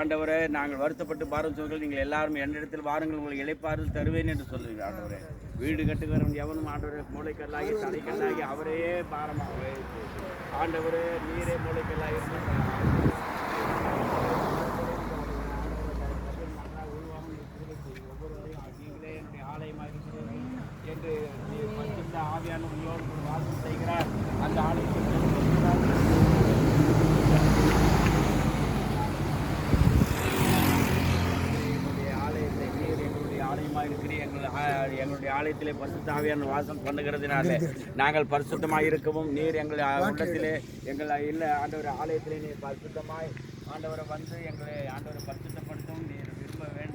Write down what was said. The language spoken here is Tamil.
ஆண்டவரே, நாங்கள் வருத்தப்பட்டு பாரம் சுமக்கிறோம், நீங்கள் எல்லாரும் என்னிடத்தில் வாருங்கள், உங்களுக்கு இளைப்பாறுதல் தருவேன் என்று சொல்லுவீங்க ஆண்டவரே. வீடு கட்டுகிறவன் எவனும் ஆண்டவரே மூளைக்கல்லாகி தலைக்கல்லாகி அவரையே பாரமாக வைத்து ஆண்டவரே நீரே மூளைக்கல்லாகி ஒவ்வொருவரையும் நீங்களே என்னுடைய ஆலயமாக இருக்கிறீர்கள் என்று பரிசுத்த ஆவியான உங்களோடு ஒரு வாசம் செய்கிறார். அந்த ஆலயத்தில் எங்களுடைய ஆலயத்திலே பரிசுத்த ஆவியான வாசம் பண்ணுகிறதுனால நாங்கள் பரிசுத்தமாக இருக்கவும் நீர் எங்கள் உள்ளத்திலே எங்கள் இல்லை ஆண்டவர் ஆலயத்திலே நீர் பரிசுத்தமாய் ஆண்டவரை வந்து எங்களை ஆண்டவரை பரிசுத்தப்படுத்தவும் நீர் விரும்ப வேண்டும்.